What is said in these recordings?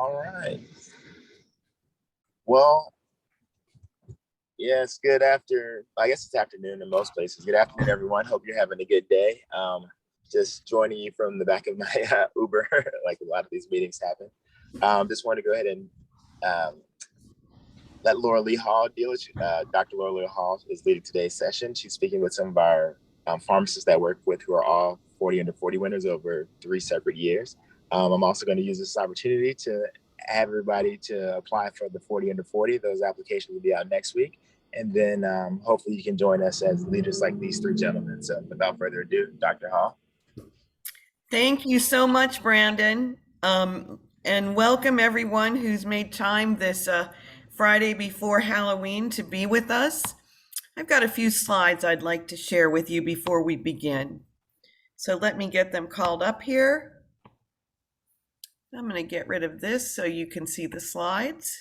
All right. Well, yeah, it's good I guess it's afternoon in most places. Good afternoon, everyone. Hope you're having a good day. Just joining you from the back of my Uber, like a lot of these meetings happen. Just want to go ahead and let Laura Lee Hall deal with you. Dr. Laura Lee Hall is leading today's session. She's speaking with some of our pharmacists that I work with who are all 40 under 40 winners over 3 separate years. I'm also going to use this opportunity to have everybody to apply for the 40 under 40. Those applications will be out next week. And then hopefully you can join us as leaders like these 3 gentlemen. So without further ado, Dr. Hall. Thank you so much, Brandon. And welcome everyone who's made time this Friday before Halloween to be with us. I've got a few slides I'd like to share with you before we begin. So let me get them called up here. I'm going to get rid of this so you can see the slides.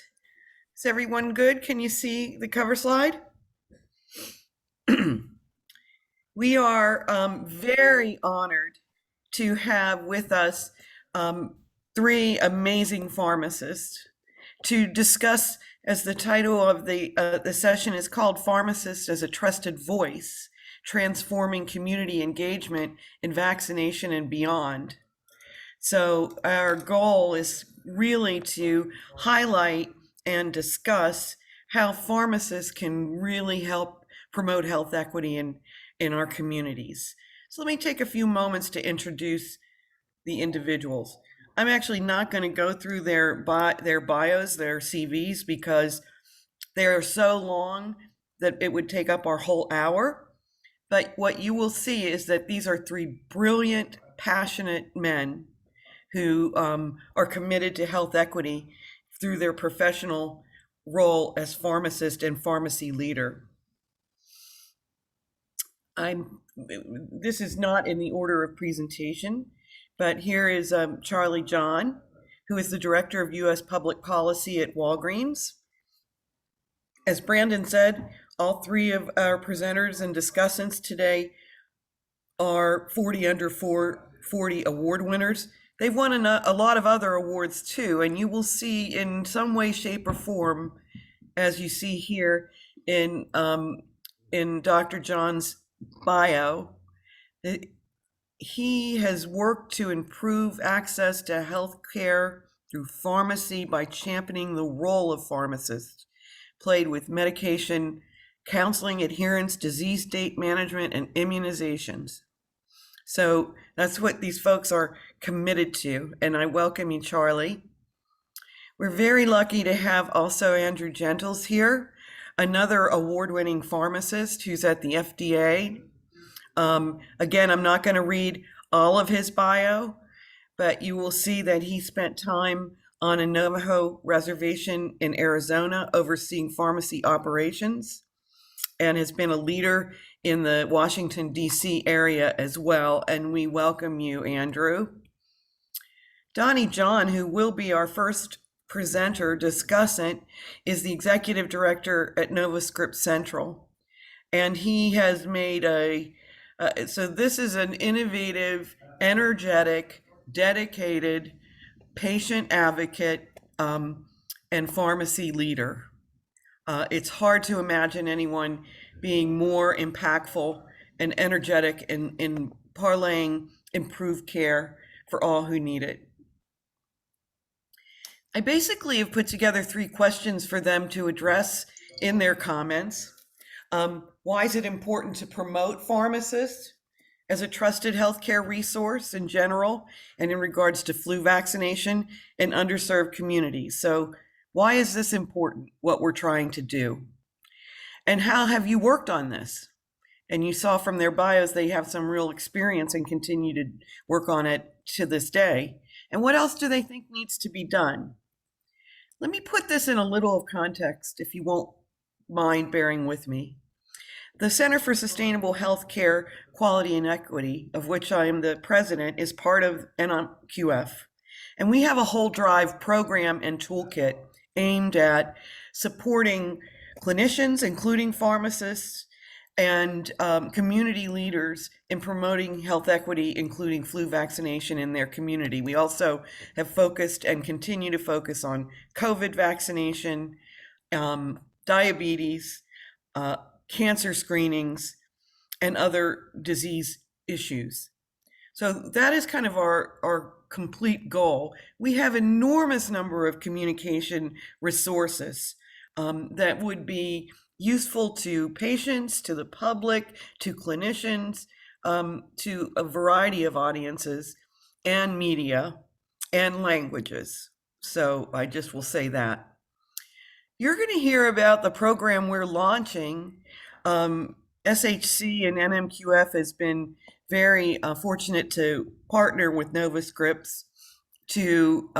Is everyone good? Can you see the cover slide? We are very honored to have with us 3 amazing pharmacists to discuss, as the title of the session is called, Pharmacist as a Trusted Voice, Transforming Community Engagement in Vaccination and Beyond. So our goal is really to highlight and discuss how pharmacists can really help promote health equity in our communities. So let me take a few moments to introduce the individuals. I'm actually not going to go through their bios, their CVs, because they're so long that it would take up our whole hour. But what you will see is that these are 3 brilliant, passionate men who are committed to health equity through their professional role as pharmacist and pharmacy leader. This is not in the order of presentation, but here is Charley John, who is the Director of U.S. Public Policy at Walgreens. As Brandon said, all 3 of our presenters and discussants today are 40 under 40 award winners. They've won a lot of other awards too, and you will see in some way, shape, or form, as you see here in Dr. John's bio, that he has worked to improve access to health care through pharmacy by championing the role of pharmacists, played with medication, counseling, adherence, disease state management, and immunizations. So that's what these folks are committed to, and I welcome you, Charley. We're very lucky to have also Andrew Gentles here, another award-winning pharmacist who's at the FDA. Again, I'm not going to read all of his bio, but you will see that he spent time on a Navajo reservation in Arizona overseeing pharmacy operations and has been a leader in the Washington, D.C. area as well. And we welcome you, Andrew. Donney John, who will be our first presenter discussant, is the executive director at ScriptsCentral. And he has made so this is an innovative, energetic, dedicated patient advocate and pharmacy leader. It's hard to imagine anyone being more impactful and energetic in parlaying improved care for all who need it. I basically have put together 3 questions for them to address in their comments. Why is it important to promote pharmacists as a trusted healthcare resource in general and in regards to flu vaccination in underserved communities? So why is this important, what we're trying to do? And how have you worked on this? And you saw from their bios, they have some real experience and continue to work on it to this day. And what else do they think needs to be done? Let me put this in a little of context, if you won't mind bearing with me. The Center for Sustainable Healthcare Quality and Equity, of which I am the president, is part of NMQF. And we have a whole drive program and toolkit aimed at supporting clinicians, including pharmacists, and community leaders in promoting health equity, including flu vaccination in their community. We also have focused and continue to focus on COVID vaccination, diabetes, cancer screenings, and other disease issues. So that is kind of our complete goal. We have enormous number of communication resources that would be useful to patients, to the public, to clinicians, to a variety of audiences and media and languages. So I just will say that. You're going to hear about the program we're launching. SHC and NMQF has been very fortunate to partner with NovaScripts to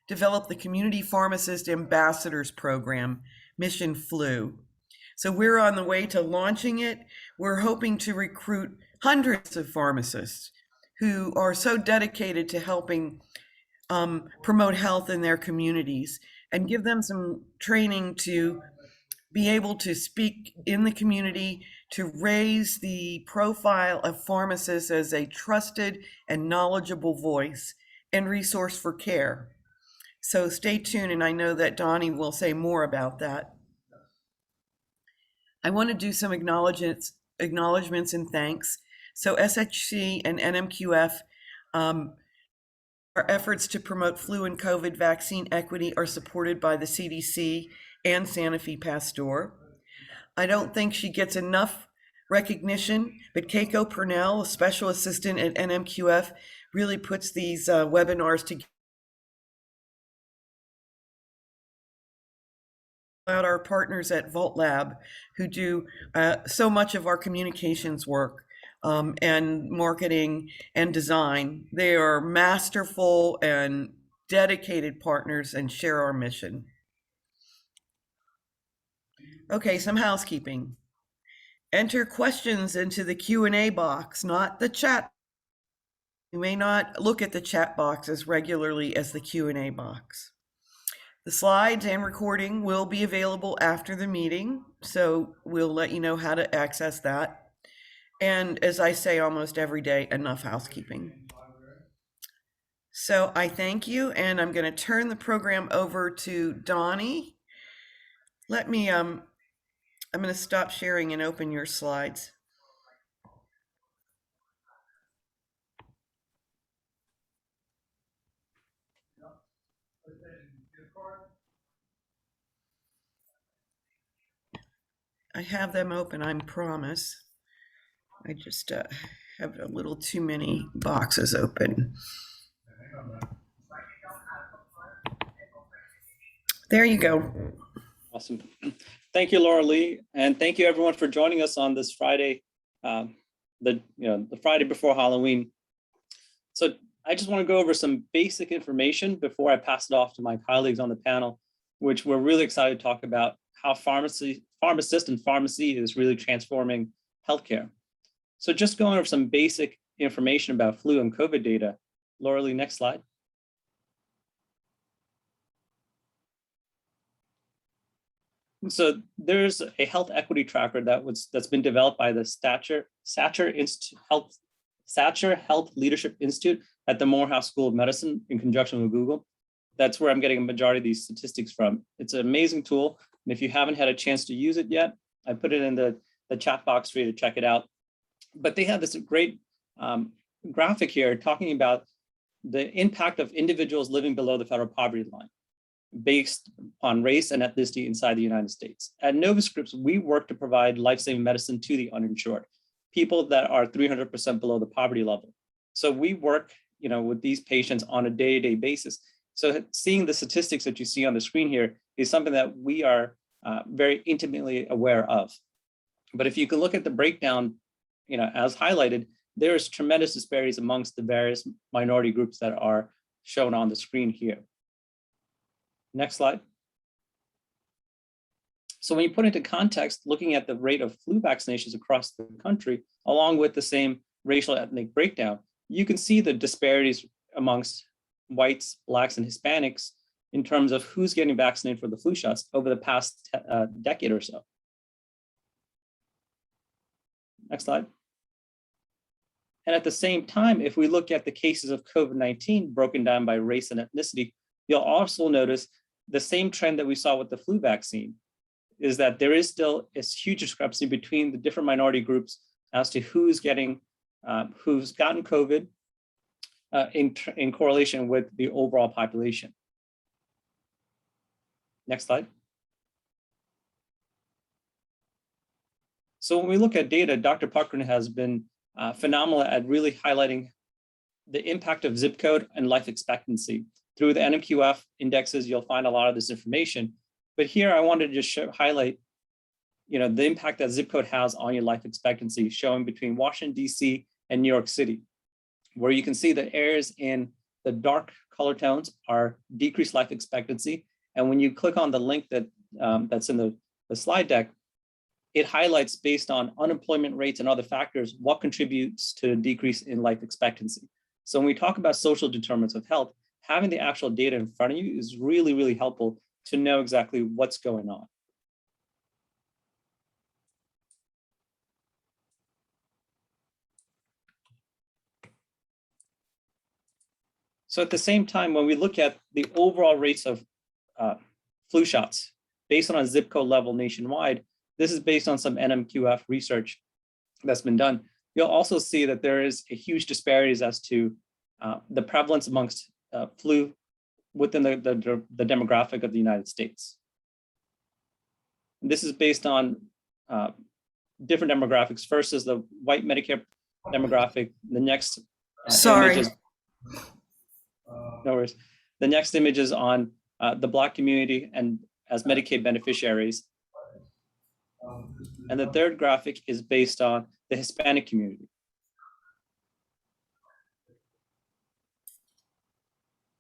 develop the Community Pharmacist Ambassadors Program, Mission Flu. So we're on the way to launching it. We're hoping to recruit hundreds of pharmacists who are so dedicated to helping promote health in their communities and give them some training to be able to speak in the community, to raise the profile of pharmacists as a trusted and knowledgeable voice and resource for care. So stay tuned, and I know that Donney will say more about that. I want to do some acknowledgements and thanks. So SHC and NMQF, our efforts to promote flu and COVID vaccine equity are supported by the CDC and Sanofi Pasteur. I don't think she gets enough recognition, but Keiko Purnell, a special assistant at NMQF, really puts these webinars together. About our partners at Vault Lab, who do so much of our communications work and marketing and design. They are masterful and dedicated partners and share our mission. Okay, some housekeeping. Enter questions into the Q&A box, not the chat. You may not look at the chat box as regularly as the Q&A box. The slides and recording will be available after the meeting, so we'll let you know how to access that. And as I say almost every day, enough housekeeping. So I thank you, and I'm going to turn the program over to Donney. Let me, I'm going to stop sharing and open your slides. I have them open, I promise. I just have a little too many boxes open. There you go. Awesome. Thank you, Laura Lee, and thank you everyone for joining us on this Friday, the Friday before Halloween. So I just want to go over some basic information before I pass it off to my colleagues on the panel, which we're really excited to talk about how pharmacist and pharmacy is really transforming healthcare. So just going over some basic information about flu and COVID data. Laura Lee, next slide. So there's a health equity tracker that's been developed by the Satcher Health Leadership Institute at the Morehouse School of Medicine in conjunction with Google. That's where I'm getting a majority of these statistics from. It's an amazing tool, and if you haven't had a chance to use it yet, I put it in the chat box for you to check it out. But they have this great graphic here talking about the impact of individuals living below the federal poverty line based on race and ethnicity inside the United States. At NovaScripts, we work to provide life-saving medicine to the uninsured, people that are 300% below the poverty level. So we work, with these patients on a day-to-day basis. So seeing the statistics that you see on the screen here is something that we are very intimately aware of. But if you can look at the breakdown, as highlighted, there is tremendous disparities amongst the various minority groups that are shown on the screen here. Next slide. So when you put into context, looking at the rate of flu vaccinations across the country, along with the same racial ethnic breakdown, you can see the disparities amongst whites, blacks, and Hispanics in terms of who's getting vaccinated for the flu shots over the past decade or so. Next slide. And at the same time, if we look at the cases of COVID-19 broken down by race and ethnicity, you'll also notice the same trend that we saw with the flu vaccine, is that there is still a huge discrepancy between the different minority groups as to who's gotten COVID in correlation with the overall population. Next slide. So when we look at data, Dr. Puckrin has been phenomenal at really highlighting the impact of zip code and life expectancy. Through the NMQF indexes, you'll find a lot of this information. But here I wanted to just highlight, the impact that zip code has on your life expectancy, showing between Washington, D.C. and New York City, where you can see the areas in the dark color tones are decreased life expectancy. And when you click on the link that's in the slide deck, it highlights based on unemployment rates and other factors, what contributes to a decrease in life expectancy. So when we talk about social determinants of health, having the actual data in front of you is really, really helpful to know exactly what's going on. So at the same time, when we look at the overall rates of flu shots based on a zip code level nationwide, this is based on some NMQF research that's been done. You'll also see that there is a huge disparities as to the prevalence amongst flu within the demographic of the United States. This is based on different demographics. First is the white Medicare demographic. The next Sorry. image is, no worries. The next image is on the Black community and as Medicaid beneficiaries. And the third graphic is based on the Hispanic community.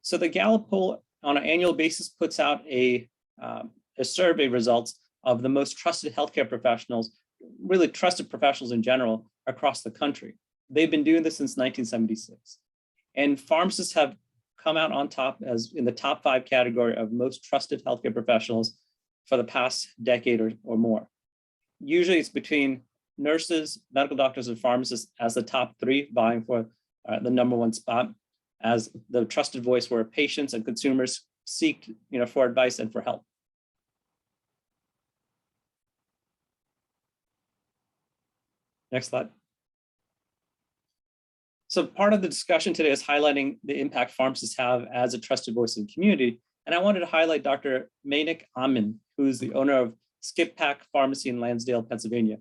So the Gallup poll on an annual basis puts out a survey results of the most trusted healthcare professionals, really trusted professionals in general across the country. They've been doing this since 1976. And pharmacists have come out on top as in the top 5 category of most trusted healthcare professionals for the past decade or more. Usually it's between nurses, medical doctors, and pharmacists as the top 3 vying for the #1 spot as the trusted voice where patients and consumers seek for advice and for help. Next slide. So part of the discussion today is highlighting the impact pharmacists have as a trusted voice in the community. And I wanted to highlight Dr. Mainik Amin, who's the owner of Skip Pack Pharmacy in Lansdale, Pennsylvania.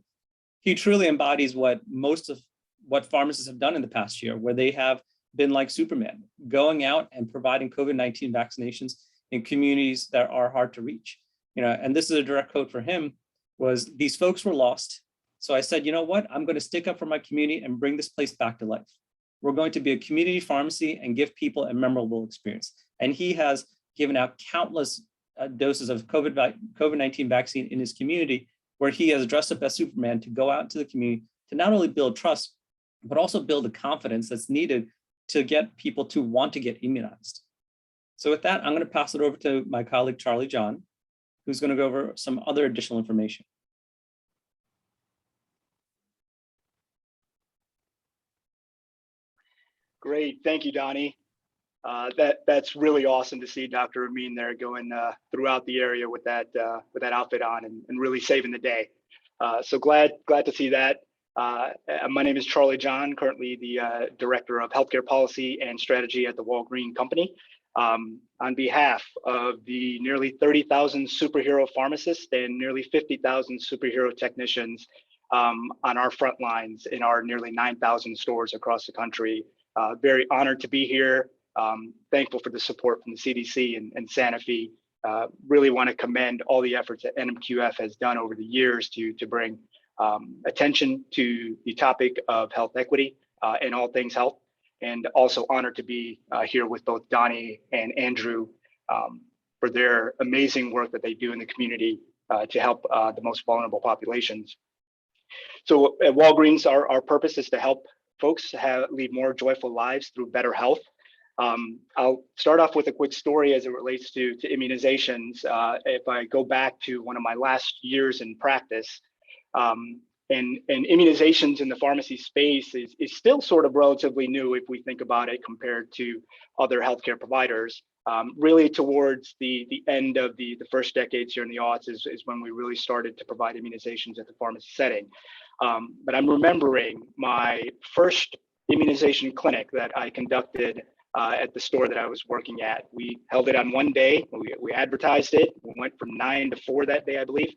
He truly embodies what most of what pharmacists have done in the past year, where they have been like Superman, going out and providing COVID-19 vaccinations in communities that are hard to reach. And this is a direct quote for him, was these folks were lost. So I said, you know what, I'm going to stick up for my community and bring this place back to life. We're going to be a community pharmacy and give people a memorable experience. And he has given out countless doses of COVID-19 vaccine in his community, where he has dressed up as Superman to go out into the community to not only build trust, but also build the confidence that's needed to get people to want to get immunized. So with that, I'm going to pass it over to my colleague, Charley John, who's going to go over some other additional information. Great, thank you, Donnie. That's really awesome to see Dr. Amin there going throughout the area with that outfit on and really saving the day. So glad to see that. My name is Charley John, currently the Director of Healthcare Policy and Strategy at the Walgreen Company. On behalf of the nearly 30,000 superhero pharmacists and nearly 50,000 superhero technicians on our front lines in our nearly 9,000 stores across the country, very honored to be here. Thankful for the support from the CDC and Sanofi. Really want to commend all the efforts that NMQF has done over the years to bring attention to the topic of health equity and all things health. And also honored to be here with both Donnie and Andrew for their amazing work that they do in the community to help the most vulnerable populations. So at Walgreens, our purpose is to help folks lead more joyful lives through better health. I'll start off with a quick story as it relates to immunizations. If I go back to one of my last years in practice, And immunizations in the pharmacy space is still sort of relatively new if we think about it compared to other healthcare providers. Really towards the end of the first decades here in the aughts is when we really started to provide immunizations at the pharmacy setting. But I'm remembering my first immunization clinic that I conducted at the store that I was working at. We held it on one day. We advertised it. We went from 9 to 4 that day, I believe.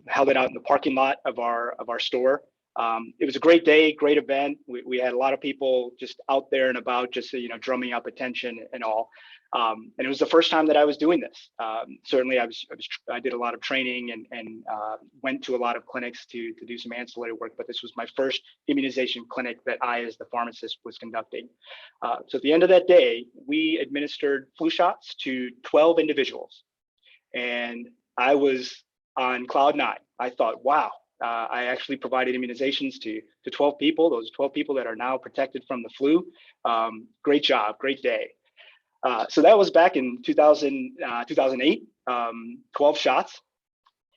Held it out in the parking lot of our store. It was a great day, great event. We had a lot of people just out there and about, just drumming up attention and all. And it was the first time that I was doing this. Certainly, I did a lot of training and went to a lot of clinics to do some ancillary work. But this was my first immunization clinic that I, as the pharmacist, was conducting. So at the end of that day, we administered flu shots to 12 individuals, and I was on cloud 9. I thought, wow. I actually provided immunizations to 12 people, those 12 people that are now protected from the flu. Great job, great day. So that was back in 2008, 12 shots.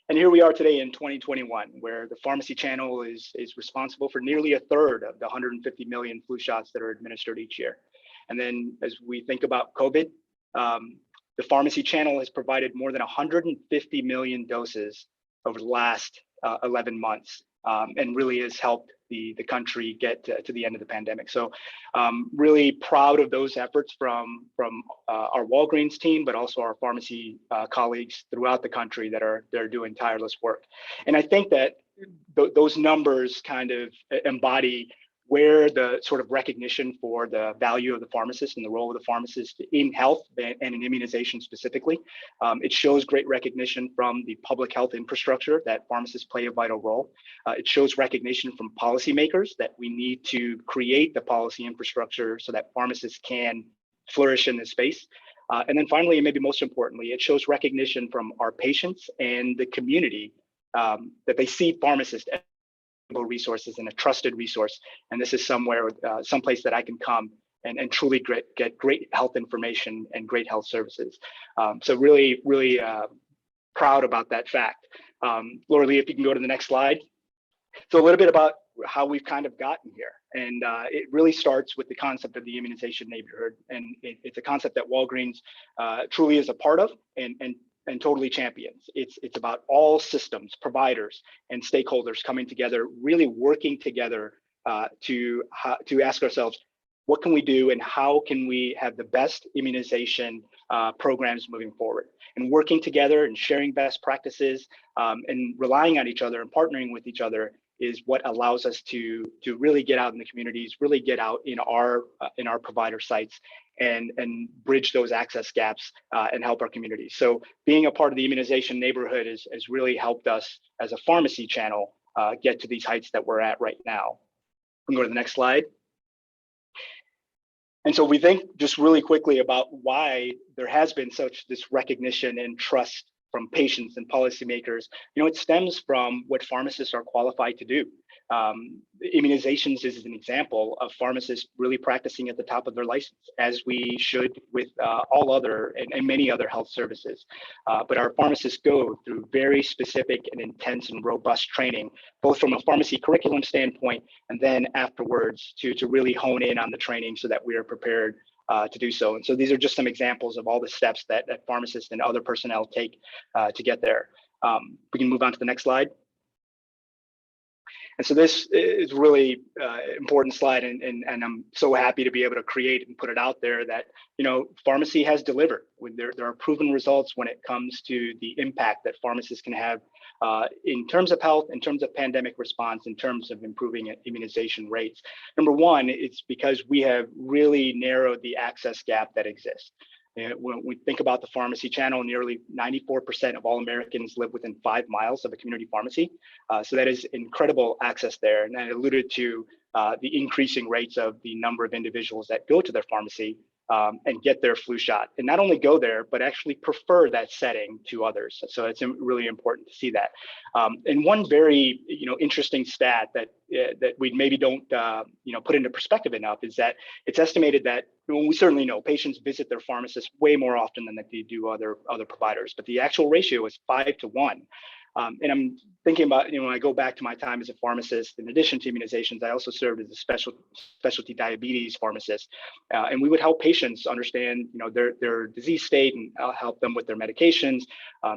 And here we are today in 2021, where the pharmacy channel is responsible for nearly a third of the 150 million flu shots that are administered each year. And then as we think about COVID, the pharmacy channel has provided more than 150 million doses over the last 11 months, and really has helped the country get to the end of the pandemic. So really proud of those efforts from our Walgreens team, but also our pharmacy colleagues throughout the country they're doing tireless work. And I think that those numbers kind of embody where the sort of recognition for the value of the pharmacist and the role of the pharmacist in health and in immunization specifically. It shows great recognition from the public health infrastructure that pharmacists play a vital role. It shows recognition from policymakers that we need to create the policy infrastructure so that pharmacists can flourish in this space. And then finally, and maybe most importantly, it shows recognition from our patients and the community that they see pharmacists as resources and a trusted resource, and this is someplace that I can come and truly get great health information and great health services. So really proud about that fact. Laura Lee, if you can go to the next slide. So a little bit about how we've kind of gotten here, and it really starts with the concept of the immunization neighborhood, and it's a concept that Walgreens truly is a part of and totally champions. It's about all systems, providers, and stakeholders coming together, really working together to ask ourselves, what can we do and how can we have the best immunization programs moving forward? And working together and sharing best practices and relying on each other and partnering with each other is what allows us to really get out in the communities, really get out in our provider sites and bridge those access gaps and help our communities. So being a part of the immunization neighborhood has really helped us as a pharmacy channel get to these heights that we're at right now. We can go to the next slide. And so we think just really quickly about why there has been this recognition and trust from patients and policymakers. It stems from what pharmacists are qualified to do. Immunizations is an example of pharmacists really practicing at the top of their license, as we should with all other and many other health services. But our pharmacists go through very specific and intense and robust training, both from a pharmacy curriculum standpoint and then afterwards to really hone in on the training so that we are prepared to do so. And so these are just some examples of all the steps that pharmacists and other personnel take to get there. We can move on to the next slide. And so this is really important slide, and I'm so happy to be able to create and put it out there that, pharmacy has delivered. There are proven results when it comes to the impact that pharmacists can have in terms of health, in terms of pandemic response, in terms of improving immunization rates. Number one, it's because we have really narrowed the access gap that exists. When we think about the pharmacy channel, nearly 94% of all Americans live within 5 miles of a community pharmacy. So that is incredible access there. And I alluded to the increasing rates of the number of individuals that go to their pharmacy and get their flu shot, and not only go there, but actually prefer that setting to others. So it's really important to see that. And one very interesting stat that we maybe don't put into perspective enough is that it's estimated that, we certainly know patients visit their pharmacist way more often than they do other providers, but the actual ratio is 5 to 1. And I'm thinking about, when I go back to my time as a pharmacist, in addition to immunizations, I also served as a specialty diabetes pharmacist. And we would help patients understand, their disease state and help them with their medications.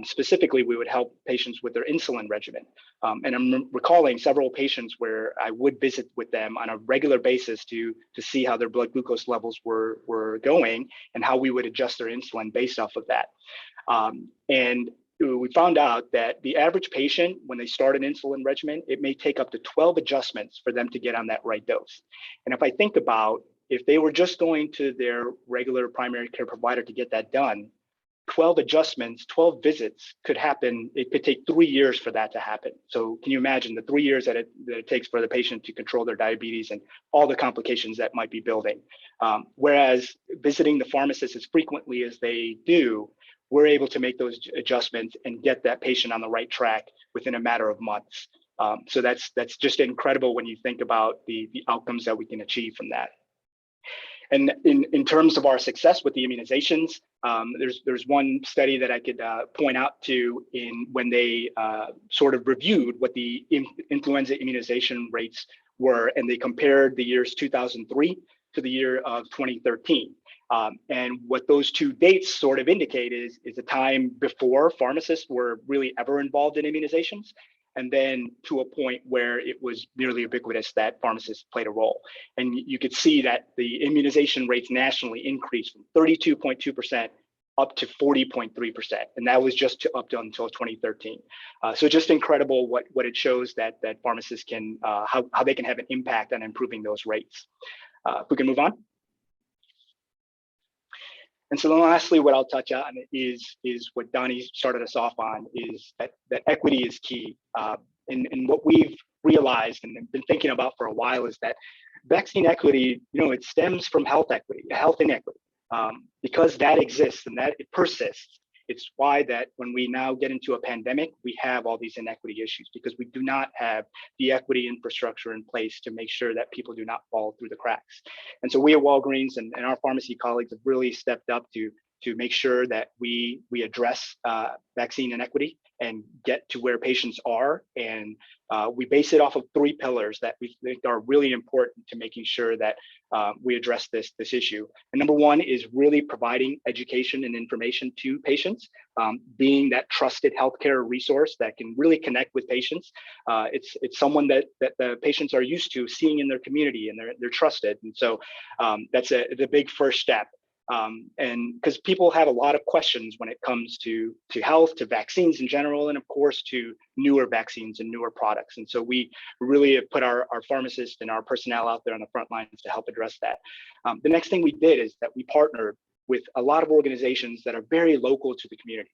Specifically, we would help patients with their insulin regimen. And I'm recalling several patients where I would visit with them on a regular basis to see how their blood glucose levels were going and how we would adjust their insulin based off of that. And we found out that the average patient, when they start an insulin regimen, it may take up to 12 adjustments for them to get on that right dose. And if I think about if they were just going to their regular primary care provider to get that done, 12 adjustments, 12 visits could happen. It could take 3 years for that to happen. So can you imagine the 3 years that it takes for the patient to control their diabetes and all the complications that might be building? Whereas visiting the pharmacist as frequently as they do, we're able to make those adjustments and get that patient on the right track within a matter of months. So that's just incredible when you think about the outcomes that we can achieve from that. And in terms of our success with the immunizations, there's one study that I could point out to when they sort of reviewed what the influenza immunization rates were, and they compared the years 2003 to the year of 2013. And what those two dates sort of indicate is a time before pharmacists were really ever involved in immunizations, and then to a point where it was nearly ubiquitous that pharmacists played a role. And you could see that the immunization rates nationally increased from 32.2% up to 40.3%. And that was just up to until 2013. So just incredible what it shows that pharmacists can, how they can have an impact on improving those rates. If we can move on. And so then lastly, what I'll touch on is what Donney started us off on, is that equity is key. And what we've realized and been thinking about for a while is that vaccine equity, it stems from health equity, health inequity. Because that exists and that it persists, it's why that when we now get into a pandemic, we have all these inequity issues, because we do not have the equity infrastructure in place to make sure that people do not fall through the cracks. And so we at Walgreens and our pharmacy colleagues have really stepped up to make sure that we address vaccine inequity and get to where patients are. And we base it off of 3 pillars that we think are really important to making sure that we address this issue. And number one is really providing education and information to patients, being that trusted healthcare resource that can really connect with patients. It's someone that the patients are used to seeing in their community, and they're trusted. And so that's the big first step. And because people have a lot of questions when it comes to health, to vaccines in general, and of course to newer vaccines and newer products. And so we really have put our pharmacists and our personnel out there on the front lines to help address that. The next thing we did is that we partnered with a lot of organizations that are very local to the community.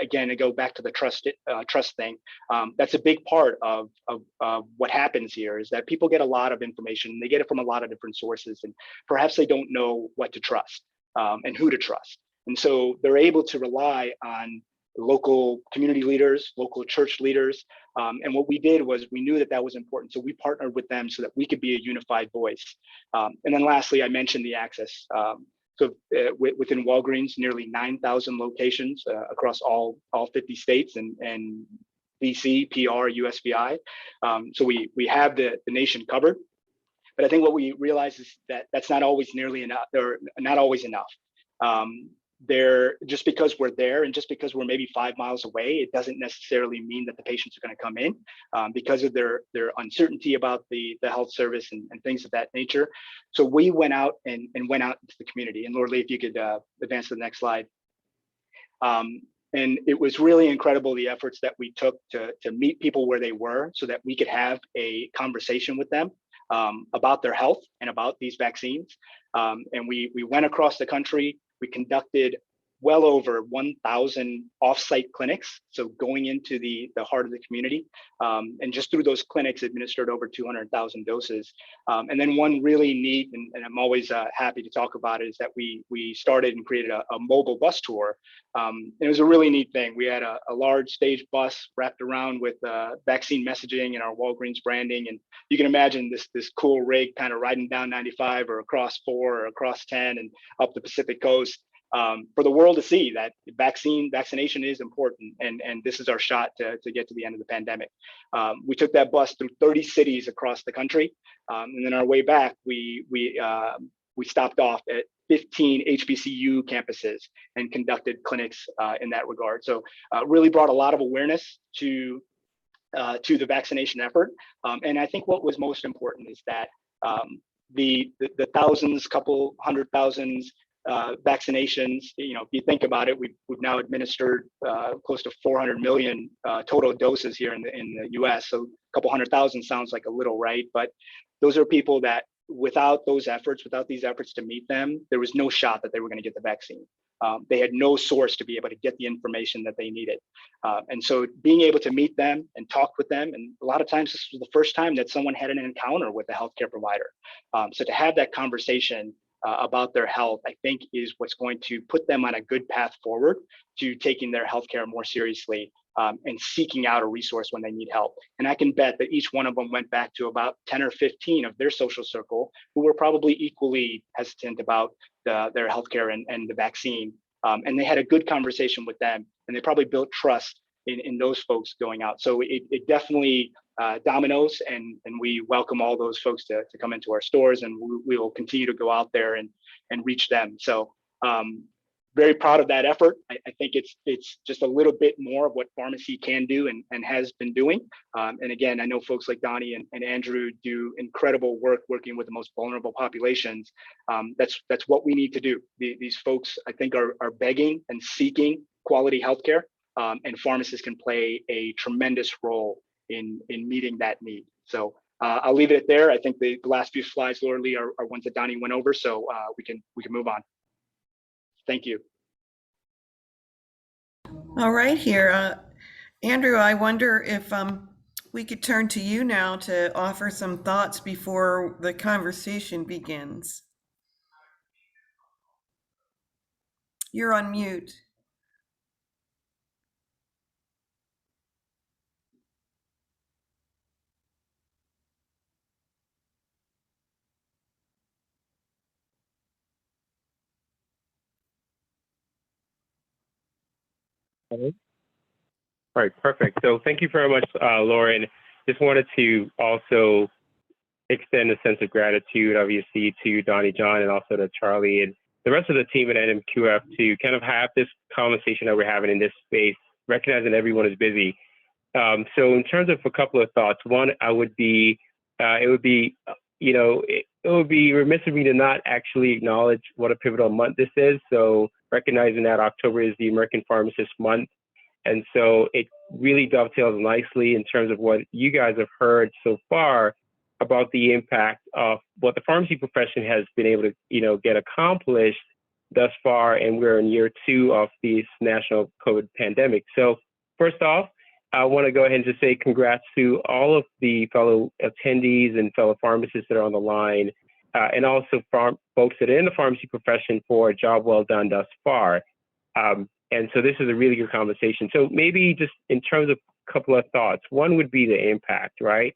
Again, I go back to the trust thing. That's a big part of what happens here, is that people get a lot of information. They get it from a lot of different sources, and perhaps they don't know what to trust. And who to trust. And so they're able to rely on local community leaders, local church leaders. And what we did was we knew that was important. So we partnered with them so that we could be a unified voice. And then lastly, I mentioned the access. Within Walgreens, nearly 9,000 locations across all 50 states and DC, PR, USVI. So we have the nation covered. But I think what we realize is that that's not always nearly enough, or not always enough. Just because we're there and just because we're maybe 5 miles away, it doesn't necessarily mean that the patients are going to come in because of their uncertainty about the health service and things of that nature. So we went out and went out into the community. And Lord Lee, if you could advance to the next slide. And it was really incredible, the efforts that we took to meet people where they were so that we could have a conversation with them about their health and about these vaccines. And we went across the country. We conducted well over 1,000 offsite clinics, so going into the heart of the community, and just through those clinics administered over 200,000 doses. And then one really neat, and I'm always happy to talk about it, is that we started and created a mobile bus tour. It was a really neat thing. We had a large stage bus wrapped around with vaccine messaging and our Walgreens branding, and you can imagine this cool rig kind of riding down 95 or across 4 or across 10 and up the Pacific coast. for the world to see that vaccination is important, and this is our shot to get to the end of the pandemic. We took that bus through 30 cities across the country, and then our way back, we stopped off at 15 HBCU campuses and conducted clinics in that regard. So really brought a lot of awareness to the vaccination effort. And I think what was most important is that the thousands, couple 100,000 vaccinations, if you think about it, we've now administered close to 400 million total doses here in the US. So a couple 100,000 sounds like a little, right? But those are people that without these efforts to meet them, there was no shot that they were going to get the vaccine. They had no source to be able to get the information that they needed. And so being able to meet them and talk with them, and a lot of times this was the first time that someone had an encounter with a healthcare provider. So to have that conversation about their health, I think is what's going to put them on a good path forward to taking their healthcare more seriously and seeking out a resource when they need help. And I can bet that each one of them went back to about 10 or 15 of their social circle who were probably equally hesitant about their healthcare and the vaccine. And they had a good conversation with them, and they probably built trust in those folks going out. So it definitely dominoes, and we welcome all those folks to come into our stores, and we will continue to go out there and reach them. So very proud of that effort. I think it's just a little bit more of what pharmacy can do and has been doing. And again, I know folks like Donney and Andrew do incredible work working with the most vulnerable populations. That's what we need to do. These folks, I think, are begging and seeking quality healthcare, and pharmacists can play a tremendous role in meeting that need. So I'll leave it there. I think the last few slides, Laura Lee, are ones that Donney went over, so we can move on. Thank you. All right, here, Andrew, I wonder if we could turn to you now to offer some thoughts before the conversation begins. You're on mute. All right, perfect. So thank you very much, Laura. And just wanted to also extend a sense of gratitude, obviously, to Donney John and also to Charley and the rest of the team at NMQF to kind of have this conversation that we're having in this space, recognizing everyone is busy. So in terms of a couple of thoughts, one, it would be remiss of me to not actually acknowledge what a pivotal month this is. So recognizing that October is the American Pharmacist Month. And so it really dovetails nicely in terms of what you guys have heard so far about the impact of what the pharmacy profession has been able to, get accomplished thus far. And we're in year 2 of this national COVID pandemic. So first off, I want to go ahead and just say congrats to all of the fellow attendees and fellow pharmacists that are on the line, and also folks that are in the pharmacy profession for a job well done thus far. And so this is a really good conversation. So maybe just in terms of a couple of thoughts, one would be the impact, right?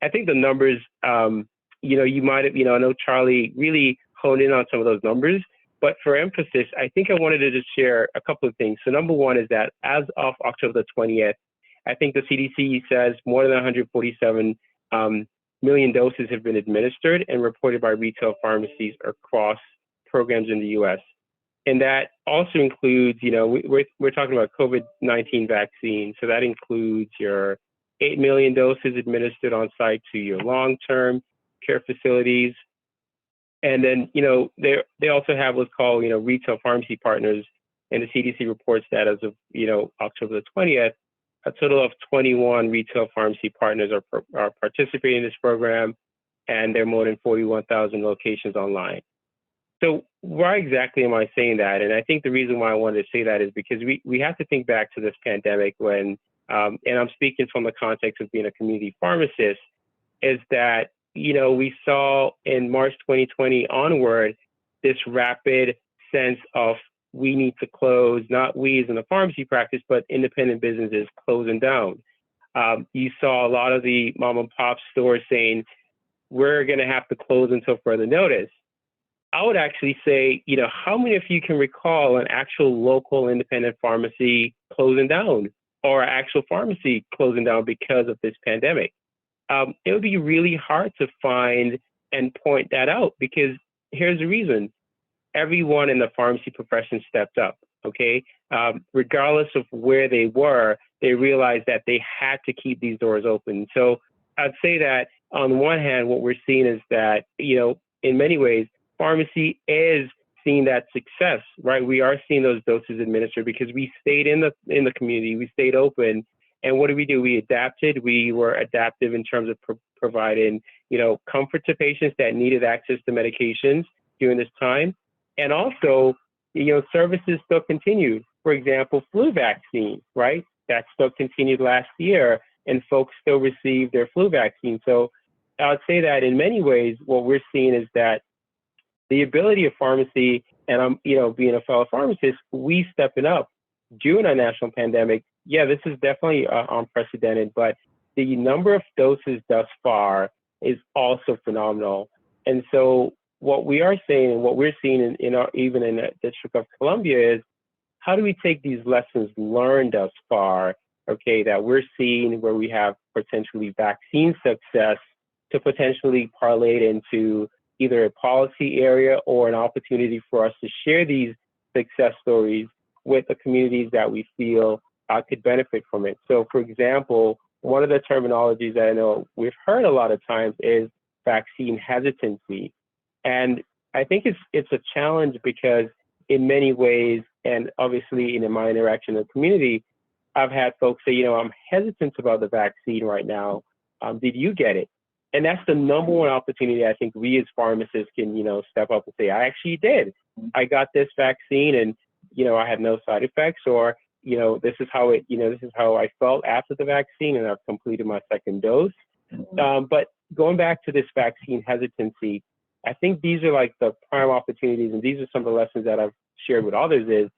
I think the numbers, you might have, I know Charley really honed in on some of those numbers, but for emphasis, I think I wanted to just share a couple of things. So number one is that as of October the 20th, I think the CDC says more than 147 million doses have been administered and reported by retail pharmacies across programs in the US. And that also includes, we're talking about COVID-19 vaccine. So that includes your 8 million doses administered on site to your long-term care facilities. And then, they also have what's called, retail pharmacy partners. And the CDC reports that as of, October the 20th, a total of 21 retail pharmacy partners are participating in this program, and there are more than 41,000 locations online. So why exactly am I saying that? And I think the reason why I wanted to say that is because we have to think back to this pandemic when, and I'm speaking from the context of being a community pharmacist, is that, we saw in March 2020 onward, this rapid sense of we need to close, not we as in the pharmacy practice, but independent businesses closing down. You saw a lot of the mom and pop stores saying, we're going to have to close until further notice. I would actually say, how many of you can recall an actual local independent pharmacy closing down or actual pharmacy closing down because of this pandemic? It would be really hard to find and point that out, because here's the reason. Everyone in the pharmacy profession stepped up, okay? Regardless of where they were, they realized that they had to keep these doors open. So I'd say that on one hand, what we're seeing is that, in many ways, pharmacy is seeing that success, right? We are seeing those doses administered because we stayed in the community, we stayed open. And what did? We adapted. We were adaptive in terms of providing, comfort to patients that needed access to medications during this time. And also, services still continued. For example, flu vaccine, right? That still continued last year, and folks still received their flu vaccine. So I would say that in many ways, what we're seeing is that the ability of pharmacy, and I'm, being a fellow pharmacist, we stepping up during a national pandemic. Yeah, this is definitely unprecedented, but the number of doses thus far is also phenomenal. And so what we are saying, and what we're seeing even in the District of Columbia, is how do we take these lessons learned thus far, okay, that we're seeing where we have potentially vaccine success to potentially parlay it into either a policy area or an opportunity for us to share these success stories with the communities that we feel could benefit from it. So, for example, one of the terminologies that I know we've heard a lot of times is vaccine hesitancy. And I think it's a challenge because in many ways, and obviously in my interaction in the community, I've had folks say, I'm hesitant about the vaccine right now. Did you get it? And that's the number one opportunity I think we as pharmacists can, step up and say, I actually did. I got this vaccine and, I had no side effects, or, this is how I felt after the vaccine, and I've completed my second dose. But going back to this vaccine hesitancy, I think these are like the prime opportunities, and these are some of the lessons that I've shared with others. Is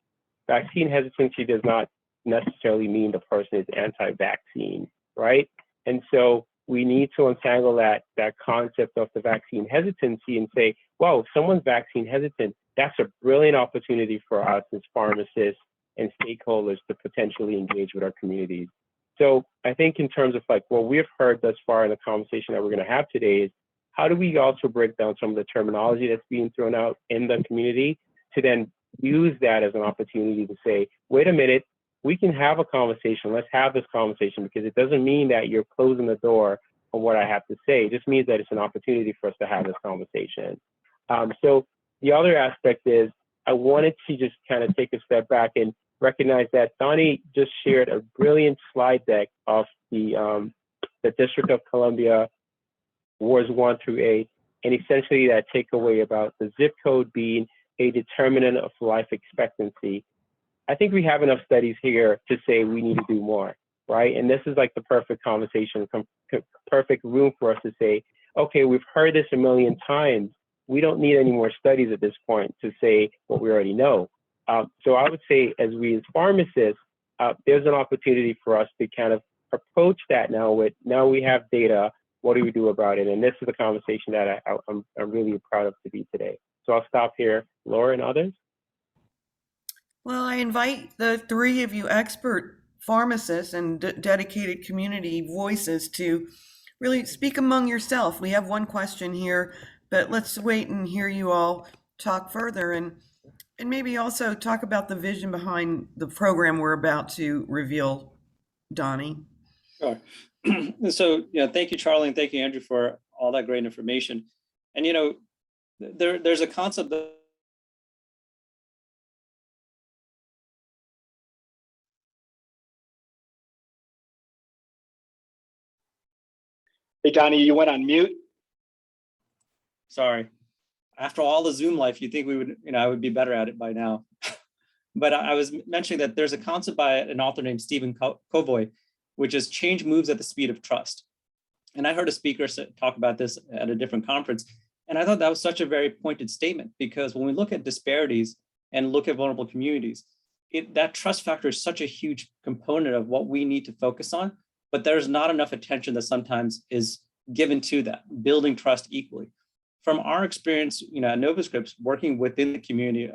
vaccine hesitancy does not necessarily mean the person is anti-vaccine, right? And so we need to untangle that concept of the vaccine hesitancy and say, wow, if someone's vaccine hesitant, that's a brilliant opportunity for us as pharmacists and stakeholders to potentially engage with our communities. So I think in terms of like what we've heard thus far in the conversation that we're going to have today is, how do we also break down some of the terminology that's being thrown out in the community to then use that as an opportunity to say, wait a minute, we can have a conversation. Let's have this conversation, because it doesn't mean that you're closing the door on what I have to say. It just means that it's an opportunity for us to have this conversation. So the other aspect is, I wanted to just kind of take a step back and recognize that Donney just shared a brilliant slide deck of the District of Columbia Wards 1 through 8, and essentially that takeaway about the zip code being a determinant of life expectancy. I think we have enough studies here to say we need to do more, right? And this is like the perfect conversation, perfect room for us to say, okay, we've heard this a million times. We don't need any more studies at this point to say what we already know. So I would say, as we as pharmacists, there's an opportunity for us to kind of approach that now with, now we have data, what do we do about it? And this is the conversation that I'm really proud of to be today. So I'll stop here. Laura and others? Well, I invite the three of you expert pharmacists and dedicated community voices to really speak among yourself. We have one question here, but let's wait and hear you all talk further, and maybe also talk about the vision behind the program we're about to reveal. Donney. Sure. So, thank you, Charlie, and thank you, Andrew, for all that great information. And, there's a concept that Hey, Donney, you went on mute. Sorry. After all the Zoom life, you'd think we would, I would be better at it by now. But I was mentioning that there's a concept by an author named Stephen Kovoy, which is change moves at the speed of trust. And I heard a speaker talk about this at a different conference. And I thought that was such a very pointed statement, because when we look at disparities and look at vulnerable communities, that trust factor is such a huge component of what we need to focus on, but there's not enough attention that sometimes is given to that, building trust equally. from our experience, at NovaScripts, working within the community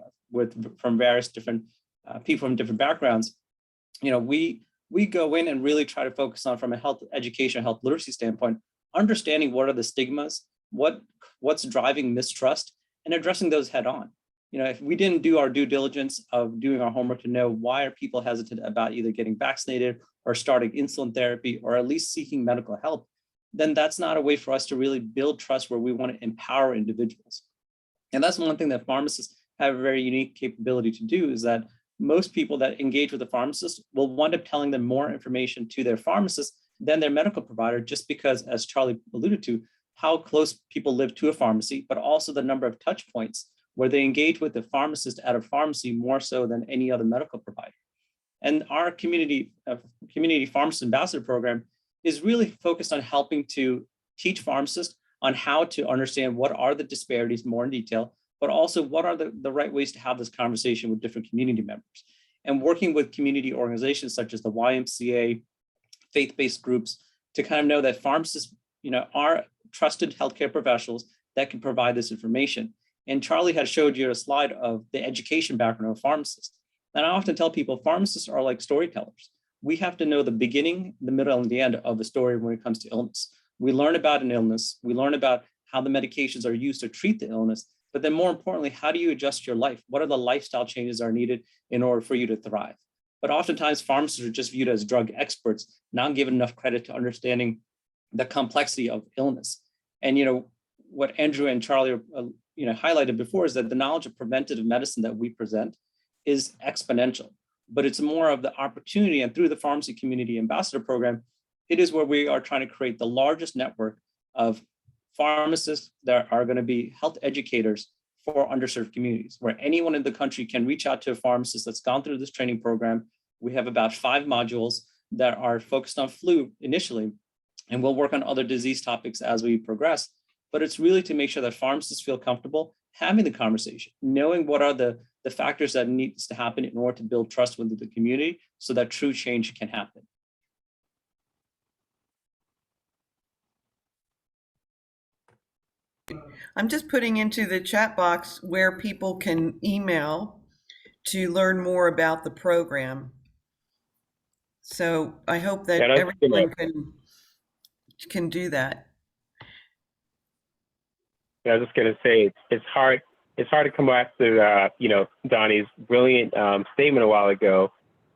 from various different people from different backgrounds, we go in and really try to focus on, from a health education, health literacy standpoint, understanding what are the stigmas, what's driving mistrust, and addressing those head on. If we didn't do our due diligence of doing our homework to know why are people hesitant about either getting vaccinated or starting insulin therapy or at least seeking medical help, then that's not a way for us to really build trust where we want to empower individuals. And that's one thing that pharmacists have a very unique capability to do, is that most people that engage with a pharmacist will wind up telling them more information to their pharmacist than their medical provider, just because, as Charlie alluded to, how close people live to a pharmacy, but also the number of touch points where they engage with the pharmacist at a pharmacy more so than any other medical provider. And our community pharmacist ambassador program is really focused on helping to teach pharmacists on how to understand what are the disparities more in detail, but also what are the right ways to have this conversation with different community members. And working with community organizations such as the YMCA, faith-based groups, to kind of know that pharmacists, are trusted healthcare professionals that can provide this information. And Charlie had showed you a slide of the education background of pharmacists. And I often tell people, pharmacists are like storytellers. We have to know the beginning, the middle, and the end of a story when it comes to illness. We learn about an illness. We learn about how the medications are used to treat the illness. But then more importantly, how do you adjust your life? What are the lifestyle changes that are needed in order for you to thrive? But oftentimes pharmacists are just viewed as drug experts, not given enough credit to understanding the complexity of illness. And what Andrew and Charlie highlighted before is that the knowledge of preventative medicine that we present is exponential, but it's more of the opportunity. And through the Pharmacy Community Ambassador Program, it is where we are trying to create the largest network of pharmacists that are going to be health educators for underserved communities, where anyone in the country can reach out to a pharmacist that's gone through this training program. We have about 5 modules that are focused on flu initially, and we'll work on other disease topics as we progress. But it's really to make sure that pharmacists feel comfortable having the conversation, knowing what are the factors that needs to happen in order to build trust within the community so that true change can happen. I'm just putting into the chat box where people can email to learn more about the program. So I hope that everyone can do that. I was just going to say it's hard to come back to Donnie's brilliant statement a while ago,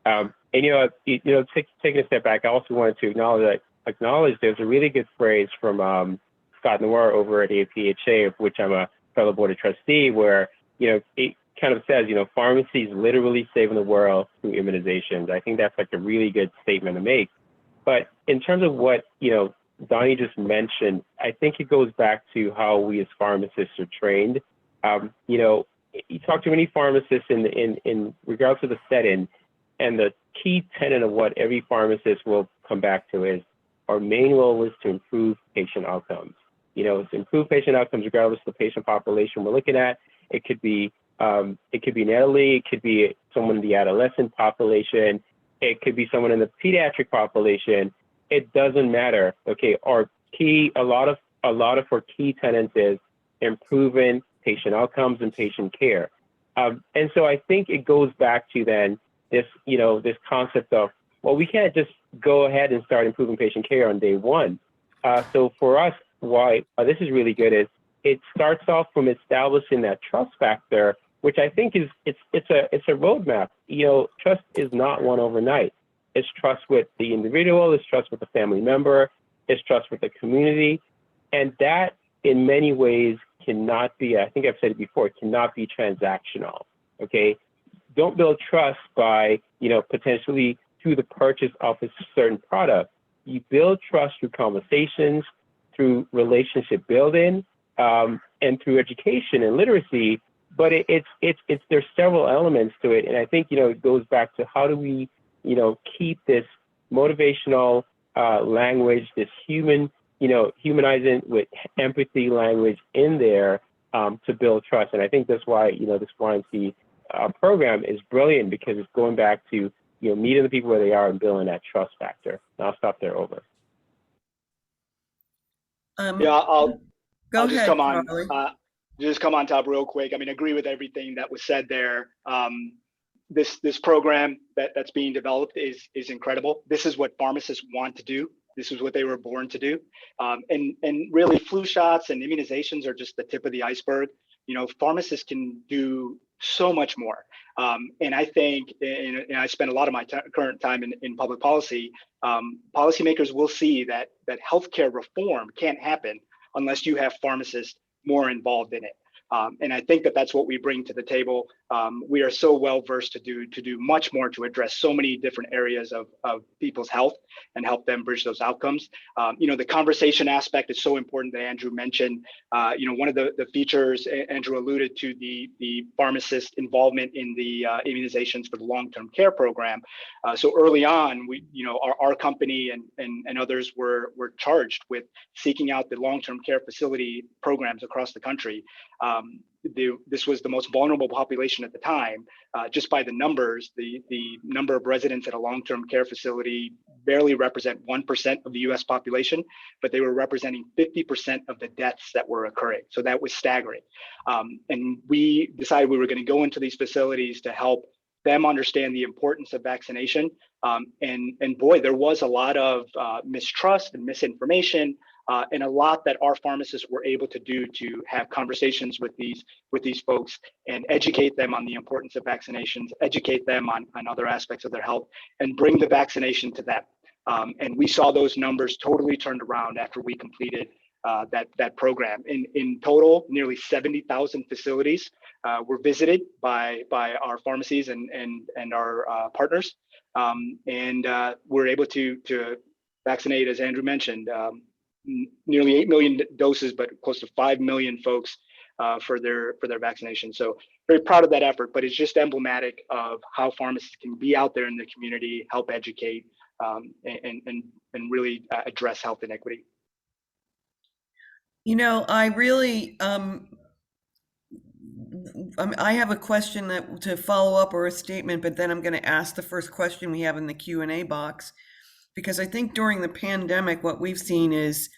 and taking a step back, I also wanted to acknowledge there's a really good phrase from Scott Noir over at APHA, of which I'm a fellow board of trustee, where it kind of says pharmacy is literally saving the world through immunizations. I think that's like a really good statement to make. But in terms of what Donney just mentioned, I think it goes back to how we as pharmacists are trained. You talk to many pharmacists in regards to the setting, and the key tenet of what every pharmacist will come back to is our main role is to improve patient outcomes. To improve patient outcomes regardless of the patient population we're looking at. It could be an elderly, it could be someone in the adolescent population, it could be someone in the pediatric population. It doesn't matter. Okay, a lot of our key tenets is improving patient outcomes and patient care. And so I think it goes back to then this concept of, well, we can't just go ahead and start improving patient care on day one. So for us, why this is really good is it starts off from establishing that trust factor, which I think is it's a roadmap. Trust is not won overnight. It's trust with the individual, it's trust with the family member, it's trust with the community. And that in many ways cannot be, I think I've said it before, it cannot be transactional, okay? Don't build trust by, potentially through the purchase of a certain product. You build trust through conversations, through relationship building, and through education and literacy. But there's several elements to it. And I think, it goes back to how do we, keep this motivational language, this humanizing with empathy language in there to build trust. And I think that's why, this YMC program is brilliant, because it's going back to, meeting the people where they are and building that trust factor. And I'll stop there. Over. Yeah, Go I'll just ahead, come on, Charlie. top real quick. I mean, agree with everything that was said there. This program that's being developed is incredible. This is what pharmacists want to do. This is what they were born to do. And really, flu shots and immunizations are just the tip of the iceberg. You know, pharmacists can do so much more. And I think, and I spend a lot of my current time in public policy, policymakers will see that healthcare reform can't happen unless you have pharmacists more involved in it. And I think that's what we bring to the table. We are so well versed to do much more to address so many different areas of people's health and help them bridge those outcomes. You know, the conversation aspect is so important that Andrew mentioned. You know, one of the features Andrew alluded to, the pharmacist involvement in the immunizations for the long-term care program. So early on, our company and others were charged with seeking out the long-term care facility programs across the country. This was the most vulnerable population at the time. Just by the numbers, the number of residents at a long-term care facility barely represent 1% of the US population, but they were representing 50% of the deaths that were occurring. So that was staggering. And we decided we were going to go into these facilities to help them understand the importance of vaccination. And boy, there was a lot of mistrust and misinformation, and a lot that our pharmacists were able to do to have conversations with these folks and educate them on the importance of vaccinations, educate them on other aspects of their health, and bring the vaccination to them. And we saw those numbers totally turned around after we completed that program. In total, nearly 70,000 facilities were visited by our pharmacies and our partners, and we're able to vaccinate, as Andrew mentioned, nearly 8 million doses, but close to 5 million folks for their vaccination. So very proud of that effort, but it's just emblematic of how pharmacists can be out there in the community, help educate, and really address health inequity. You know, I really, I have a question to follow up or a statement, but then I'm going to ask the first question we have in the Q&A box, because I think during the pandemic, what we've seen is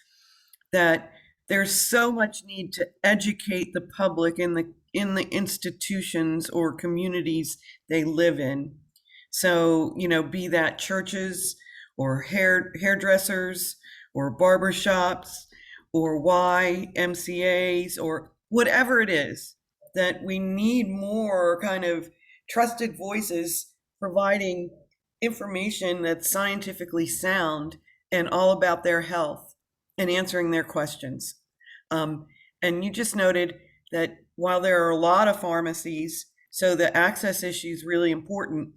that there's so much need to educate the public in the institutions or communities they live in. So, you know, be that churches or hairdressers or barbershops or YMCAs or whatever it is, that we need more kind of trusted voices providing information that's scientifically sound and all about their health and answering their questions. And you just noted that while there are a lot of pharmacies, so the access issue is really important,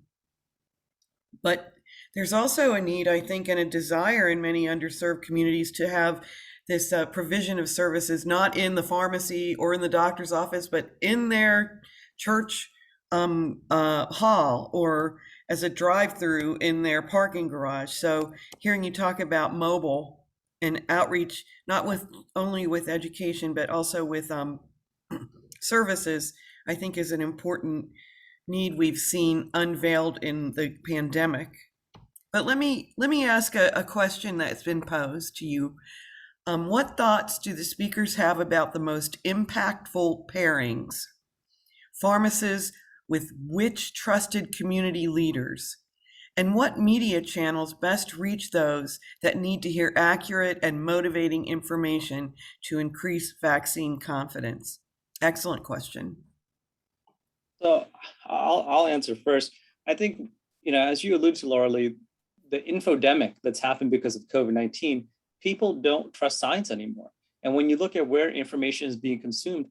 but there's also a need, I think, and a desire in many underserved communities to have this provision of services, not in the pharmacy or in the doctor's office, but in their church hall or as a drive-through in their parking garage. So hearing you talk about mobile and outreach, not only with education, but also with services, I think is an important need we've seen unveiled in the pandemic. But let me ask a question that's been posed to you. What thoughts do the speakers have about the most impactful pairings? Pharmacists with which trusted community leaders? And what media channels best reach those that need to hear accurate and motivating information to increase vaccine confidence? Excellent question. So I'll answer first. I think, you know, as you alluded to, Laura Lee, the infodemic that's happened because of COVID-19, people don't trust science anymore. And when you look at where information is being consumed,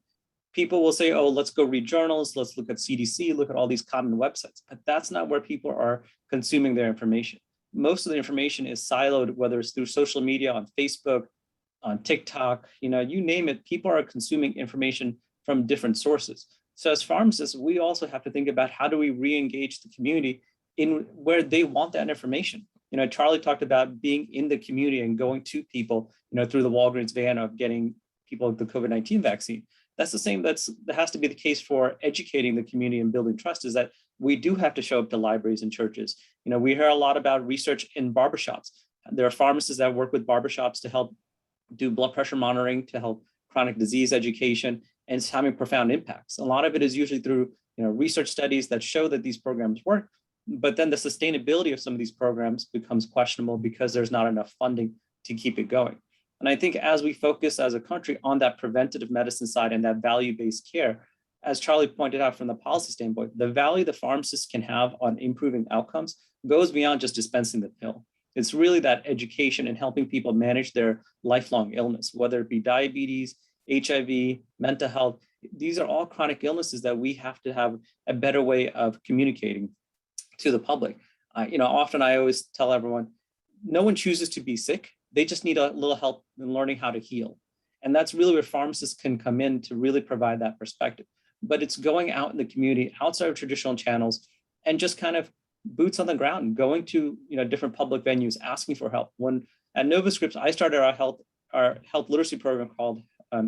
people will say, oh, let's go read journals, let's look at CDC, look at all these common websites. But that's not where people are consuming their information. Most of the information is siloed, whether it's through social media, on Facebook, on TikTok, you know, you name it, people are consuming information from different sources. So as pharmacists, we also have to think about how do we re-engage the community in where they want that information. You know, Charlie talked about being in the community and going to people, you know, through the Walgreens van of getting people the COVID-19 vaccine. That's the same, that has to be the case for educating the community and building trust, is that we do have to show up to libraries and churches. You know, we hear a lot about research in barbershops. There are pharmacists that work with barbershops to help do blood pressure monitoring, to help chronic disease education, and it's having profound impacts. A lot of it is usually through research studies that show that these programs work, but then the sustainability of some of these programs becomes questionable because there's not enough funding to keep it going. And I think as we focus as a country on that preventative medicine side and that value-based care, as Charlie pointed out from the policy standpoint, the value the pharmacist can have on improving outcomes goes beyond just dispensing the pill. It's really that education and helping people manage their lifelong illness, whether it be diabetes, HIV, mental health. These are all chronic illnesses that we have to have a better way of communicating to the public. Often I always tell everyone, no one chooses to be sick. They just need a little help in learning how to heal. And that's really where pharmacists can come in to really provide that perspective. But it's going out in the community, outside of traditional channels, and just kind of boots on the ground, going to different public venues, asking for help. When at NovaScripts, I started our health literacy program called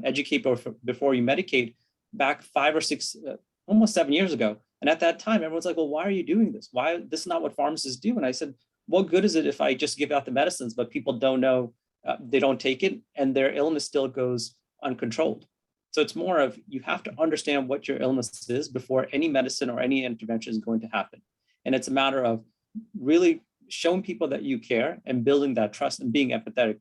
Educate Before You Medicate back 5 or 6, almost 7 years ago. And at that time, everyone's like, well, why are you doing this? Why? This is not what pharmacists do. And I said, what good is it if I just give out the medicines, but people don't know, they don't take it, and their illness still goes uncontrolled? So it's more of, you have to understand what your illness is before any medicine or any intervention is going to happen. And it's a matter of really showing people that you care and building that trust and being empathetic.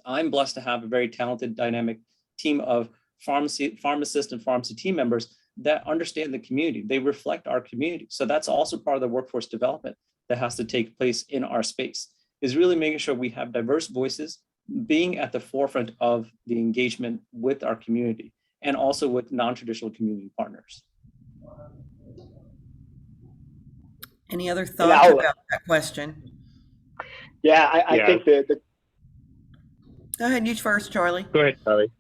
I'm blessed to have a very talented, dynamic team of pharmacists and pharmacy team members that understand the community. They reflect our community. So that's also part of the workforce development that has to take place in our space, is really making sure we have diverse voices, being at the forefront of the engagement with our community and also with non-traditional community partners. Any other thoughts about that question? Yeah, I think the Go ahead, you first, Charlie. Go ahead, Charlie.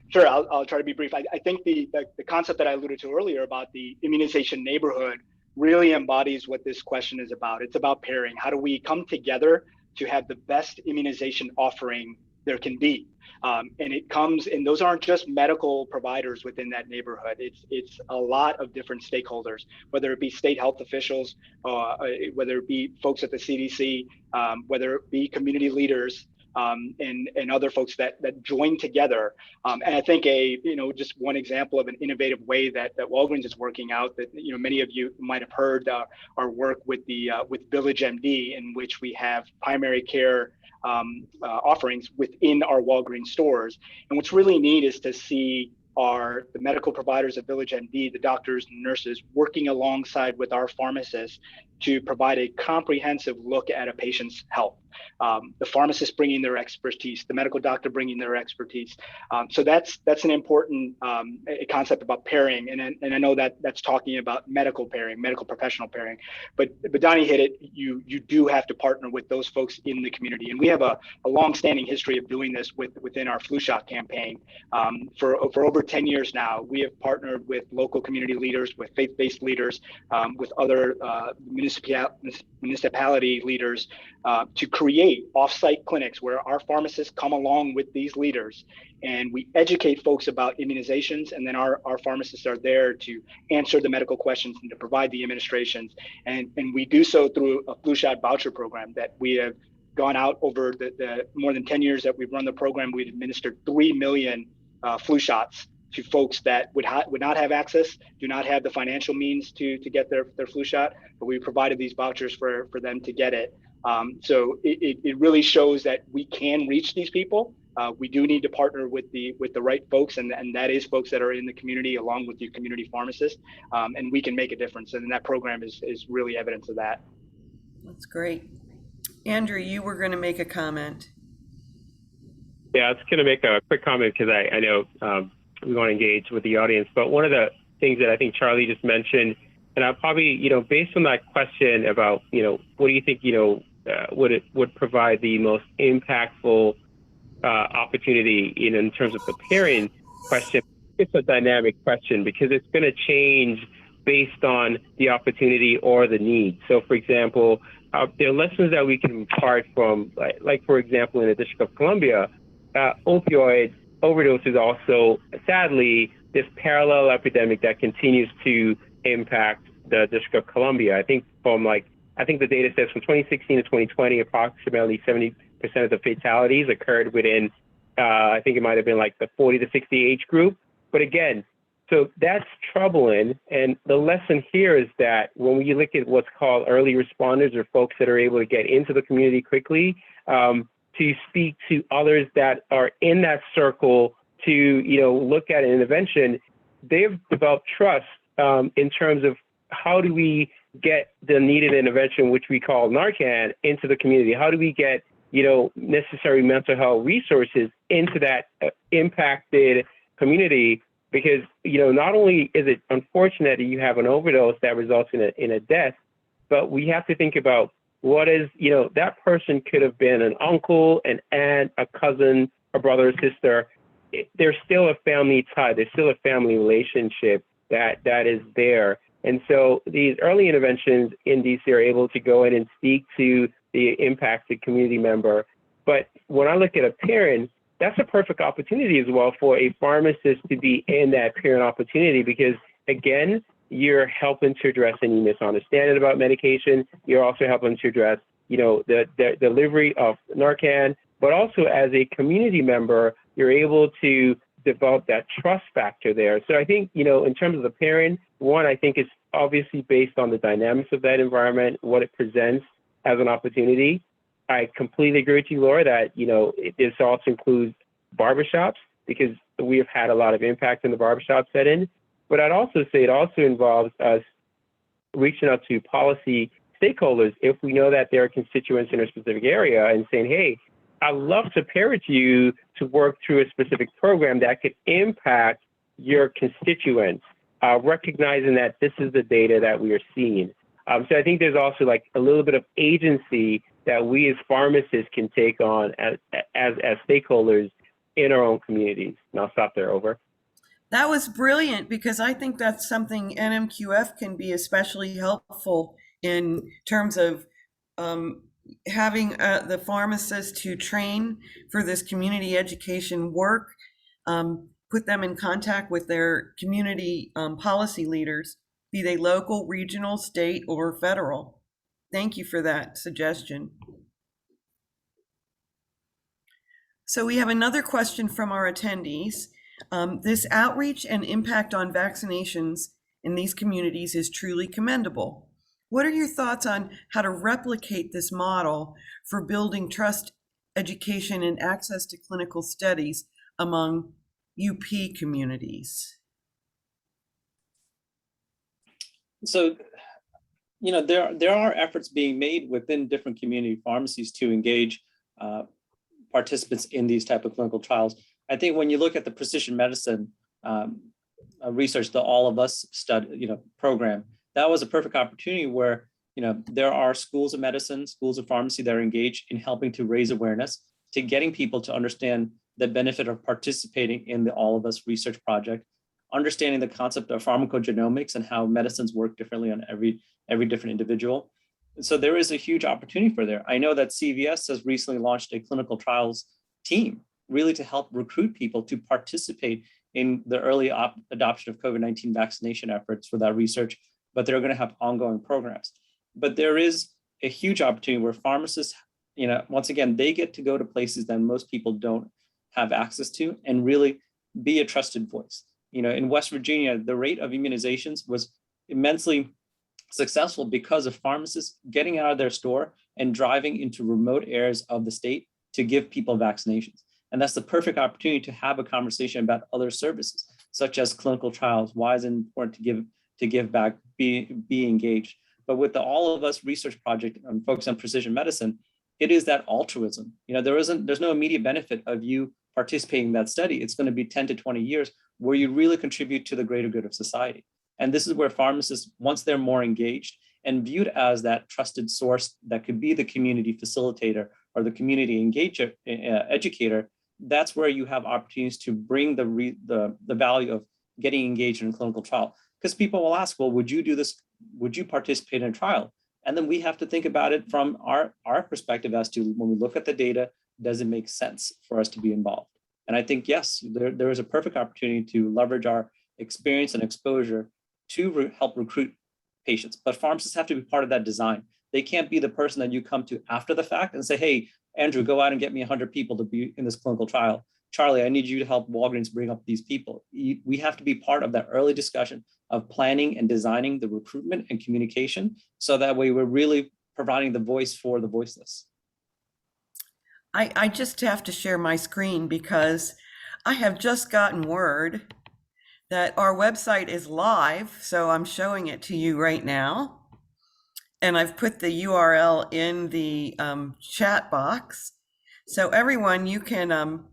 Sure, I'll try to be brief. I think the concept that I alluded to earlier about the immunization neighborhood really embodies what this question is about. It's about pairing. How do we come together to have the best immunization offering there can be? And it comes, and those aren't just medical providers within that neighborhood. It's a lot of different stakeholders, whether it be state health officials, whether it be folks at the CDC, whether it be community leaders, and other folks that join together. And I think just one example of an innovative way that Walgreens is working out that, many of you might have heard our work with Village MD, in which we have primary care offerings within our Walgreens stores. And what's really neat is to see the medical providers at Village MD, the doctors and nurses, working alongside with our pharmacists to provide a comprehensive look at a patient's health. The pharmacist bringing their expertise, the medical doctor bringing their expertise. So that's an important concept about pairing, and I know that's talking about medical pairing, medical professional pairing. But Donney hit it. You do have to partner with those folks in the community, and we have a long-standing history of doing this within our flu shot campaign. For over 10 years now, we have partnered with local community leaders, with faith-based leaders, with other municipality leaders to create off-site clinics where our pharmacists come along with these leaders, and we educate folks about immunizations, and then our pharmacists are there to answer the medical questions and to provide the administrations. And we do so through a flu shot voucher program that we have gone out over the more than 10 years that we've run the program. We've administered 3 million flu shots to folks that would not have access, do not have the financial means to get their flu shot, but we provided these vouchers for them to get it. So it really shows that we can reach these people. We do need to partner with the right folks, and that is folks that are in the community along with your community pharmacist, and we can make a difference. And that program is really evidence of that. That's great. Andrew, you were going to make a comment. Yeah, I was going to make a quick comment because I know we want to engage with the audience, but one of the things that I think Charlie just mentioned, and I'll probably, based on that question about, what do you think, would provide the most impactful opportunity in terms of preparing question? It's a dynamic question because it's going to change based on the opportunity or the need. So, for example, there are lessons that we can impart from, like for example, in the District of Columbia, opioid overdose is also, sadly, this parallel epidemic that continues to impact the District of Columbia. I think the data says from 2016 to 2020, approximately 70% of the fatalities occurred within I think it might have been like the 40 to 60 age group. But again, so that's troubling. And the lesson here is that when we look at what's called early responders, or folks that are able to get into the community quickly, to speak to others that are in that circle to, look at an intervention, they've developed trust in terms of how do we get the needed intervention, which we call Narcan, into the community? How do we get, necessary mental health resources into that impacted community? Because, not only is it unfortunate that you have an overdose that results in a death, but we have to think about what is, that person could have been an uncle, an aunt, a cousin, a brother, or sister. There's still a family tie. There's still a family relationship that is there. And so these early interventions in DC are able to go in and speak to the impacted community member. But when I look at a parent, that's a perfect opportunity as well for a pharmacist to be in that parent opportunity, because again, you're helping to address any misunderstanding about medication. You're also helping to address, the delivery of Narcan, but also as a community member, you're able to develop that trust factor there. So I think, in terms of the parent, one, I think it's obviously based on the dynamics of that environment, what it presents as an opportunity. I completely agree with you, Laura, that, this also includes barbershops, because we have had a lot of impact in the barbershop setting. But I'd also say it also involves us reaching out to policy stakeholders if we know that there are constituents in a specific area and saying, hey, I'd love to pair with you to work through a specific program that could impact your constituents, recognizing that this is the data that we are seeing. So I think there's also like a little bit of agency that we as pharmacists can take on as stakeholders in our own communities. And I'll stop there. Over. That was brilliant, because I think that's something NMQF can be especially helpful in terms of having the pharmacists who train for this community education work, put them in contact with their community policy leaders, be they local, regional, state, or federal. Thank you for that suggestion. So we have another question from our attendees. This outreach and impact on vaccinations in these communities is truly commendable. What are your thoughts on how to replicate this model for building trust, education, and access to clinical studies among UP communities? So, there are efforts being made within different community pharmacies to engage participants in these type of clinical trials. I think when you look at the precision medicine research, the All of Us study, program, that was a perfect opportunity where, there are schools of medicine, schools of pharmacy that are engaged in helping to raise awareness, to getting people to understand the benefit of participating in the All of Us research project, understanding the concept of pharmacogenomics and how medicines work differently on every different individual. And so there is a huge opportunity for there. I know that CVS has recently launched a clinical trials team, really to help recruit people to participate in the early adoption of COVID-19 vaccination efforts for that research, but they're going to have ongoing programs. But there is a huge opportunity where pharmacists, once again, they get to go to places that most people don't have access to and really be a trusted voice. In West Virginia, the rate of immunizations was immensely successful because of pharmacists getting out of their store and driving into remote areas of the state to give people vaccinations. And that's the perfect opportunity to have a conversation about other services, such as clinical trials. Why is it important to give back, be engaged? But with the All of Us research project focused on precision medicine, it is that altruism. There's no immediate benefit of you participating in that study. It's going to be 10 to 20 years where you really contribute to the greater good of society. And this is where pharmacists, once they're more engaged and viewed as that trusted source that could be the community facilitator or the community educator, that's where you have opportunities to bring the value of getting engaged in a clinical trial. Because people will ask, well, would you do this? Would you participate in a trial? And then we have to think about it from our perspective as to, when we look at the data, does it make sense for us to be involved? And I think, yes, there is a perfect opportunity to leverage our experience and exposure to help recruit patients. But pharmacists have to be part of that design. They can't be the person that you come to after the fact and say, hey, Andrew, go out and get me 100 people to be in this clinical trial. Charley, I need you to help Walgreens bring up these people. We have to be part of that early discussion of planning and designing the recruitment and communication, so that way we're really providing the voice for the voiceless. I just have to share my screen because I have just gotten word that our website is live, so I'm showing it to you right now. And I've put the URL in the chat box. So everyone, you can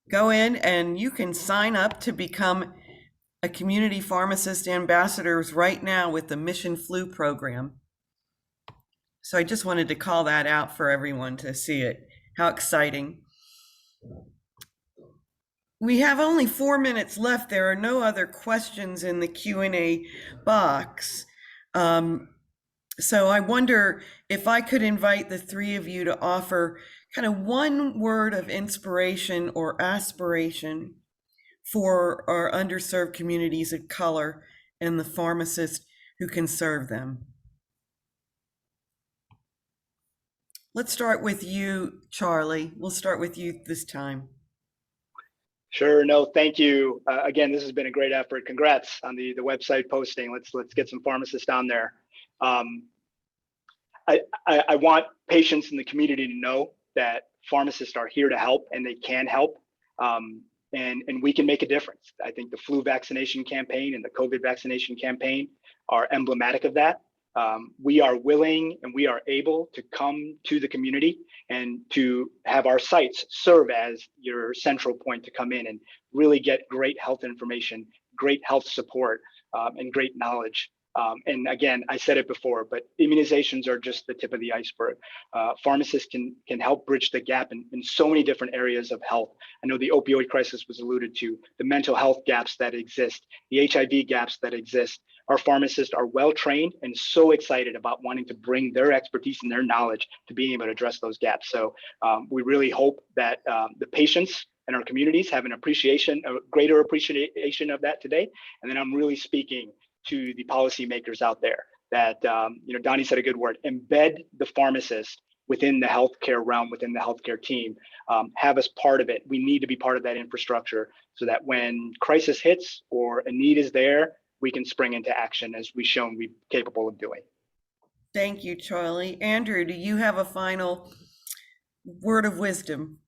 go in and you can sign up to become a community pharmacist ambassadors right now with the Mission Flu program. So I just wanted to call that out for everyone to see it. How exciting. We have only 4 minutes left. There are no other questions in the Q&A box. So I wonder if I could invite the three of you to offer kind of one word of inspiration or aspiration for our underserved communities of color and the pharmacists who can serve them. Let's start with you, Charley. We'll start with you this time. Sure. No, thank you. Again, this has been a great effort. Congrats on the website posting. Let's get some pharmacists on there. I want patients in the community to know that pharmacists are here to help, and they can help, and we can make a difference. I think the flu vaccination campaign and the COVID vaccination campaign are emblematic of that. We are willing and we are able to come to the community and to have our sites serve as your central point to come in and really get great health information, great health support, and great knowledge. And again, I said it before, but immunizations are just the tip of the iceberg. Pharmacists can help bridge the gap in so many different areas of health. I know the opioid crisis was alluded to, the mental health gaps that exist, the HIV gaps that exist. Our pharmacists are well trained and so excited about wanting to bring their expertise and their knowledge to being able to address those gaps. So we really hope that the patients and our communities have a greater appreciation of that today. And then I'm really speaking to the policymakers out there that, Donney said a good word, embed the pharmacist within the healthcare realm, within the healthcare team, have us part of it. We need to be part of that infrastructure so that when crisis hits or a need is there, we can spring into action as we've shown we're capable of doing. Thank you, Charley. Andrew, do you have a final word of wisdom?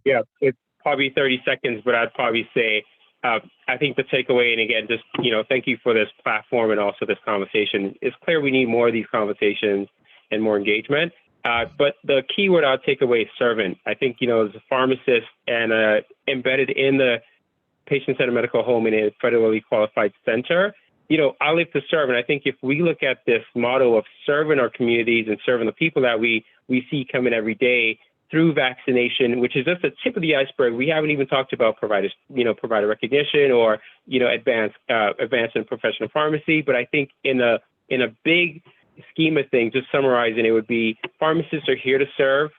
Yeah, it's probably 30 seconds, but I'd probably say, I think the takeaway, and again, just, thank you for this platform and also this conversation. It's clear we need more of these conversations and more engagement. But the key word I'll take away is servant. I think, as a pharmacist and embedded in the patient-centered medical home in a federally qualified center, I live to serve. And I think if we look at this model of serving our communities and serving the people that we see coming every day through vaccination, which is just the tip of the iceberg. We haven't even talked about provider recognition or, advanced in professional pharmacy. But I think in a big scheme of things, just summarizing, it would be pharmacists are here to serve.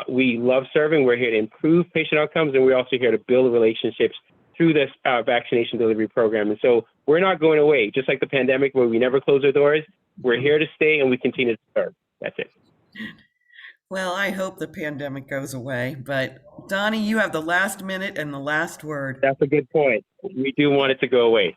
We love serving. We're here to improve patient outcomes, and we're also here to build relationships through this vaccination delivery program. And so we're not going away. Just like the pandemic where we never close our doors, we're here to stay and we continue to serve. That's it. Well, I hope the pandemic goes away, but Donney, you have the last minute and the last word. That's a good point. We do want it to go away.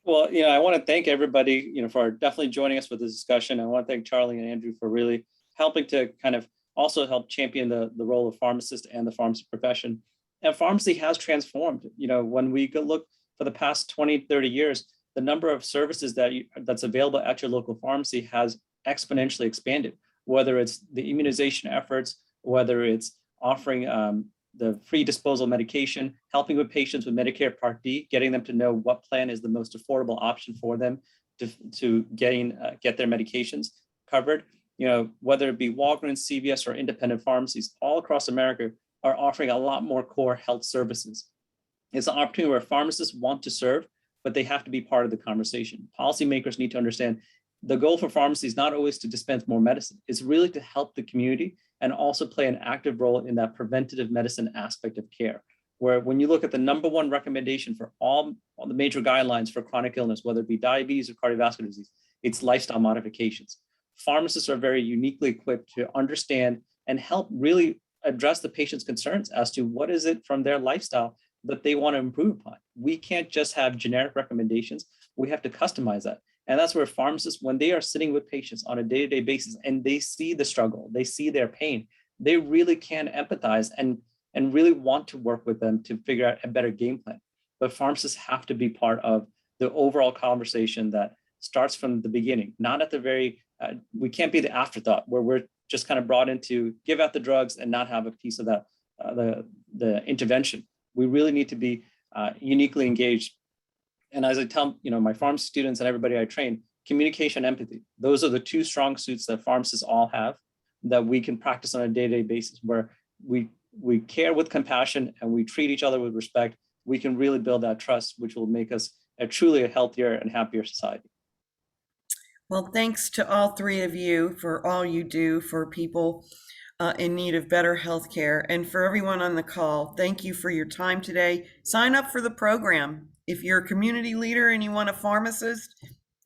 Well, I want to thank everybody, for definitely joining us for this discussion. I want to thank Charley and Andrew for really helping to kind of also help champion the role of pharmacist and the pharmacy profession. And pharmacy has transformed. When we go look for the past 20, 30 years, the number of services that's available at your local pharmacy has exponentially expanded, whether it's the immunization efforts, whether it's offering the free disposal medication, helping with patients with Medicare Part D, getting them to know what plan is the most affordable option for them to get their medications covered. Whether it be Walgreens, CVS, or independent pharmacies all across America are offering a lot more core health services. It's an opportunity where pharmacists want to serve, but they have to be part of the conversation. Policymakers need to understand the goal for pharmacy is not always to dispense more medicine. It's really to help the community and also play an active role in that preventative medicine aspect of care, where when you look at the number one recommendation for all the major guidelines for chronic illness, whether it be diabetes or cardiovascular disease, it's lifestyle modifications. Pharmacists are very uniquely equipped to understand and help really address the patient's concerns as to what is it from their lifestyle that they want to improve upon. We can't just have generic recommendations. We have to customize that. And that's where pharmacists, when they are sitting with patients on a day-to-day basis and they see the struggle, they see their pain, they really can empathize and really want to work with them to figure out a better game plan. But pharmacists have to be part of the overall conversation that starts from the beginning, not at the very, we can't be the afterthought where we're just kind of brought in to give out the drugs and not have a piece of that, the intervention. We really need to be uniquely engaged. And as I tell my pharmacy students and everybody I train, communication, empathy, those are the two strong suits that pharmacists all have that we can practice on a day-to-day basis, where we care with compassion and we treat each other with respect. We can really build that trust, which will make us truly a healthier and happier society. Well, thanks to all three of you for all you do for people in need of better healthcare. And for everyone on the call, thank you for your time today. Sign up for the program. If you're a community leader and you want a pharmacist,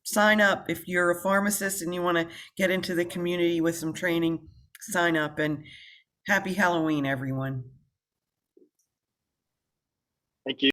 sign up. If you're a pharmacist and you want to get into the community with some training, sign up. And happy Halloween, everyone.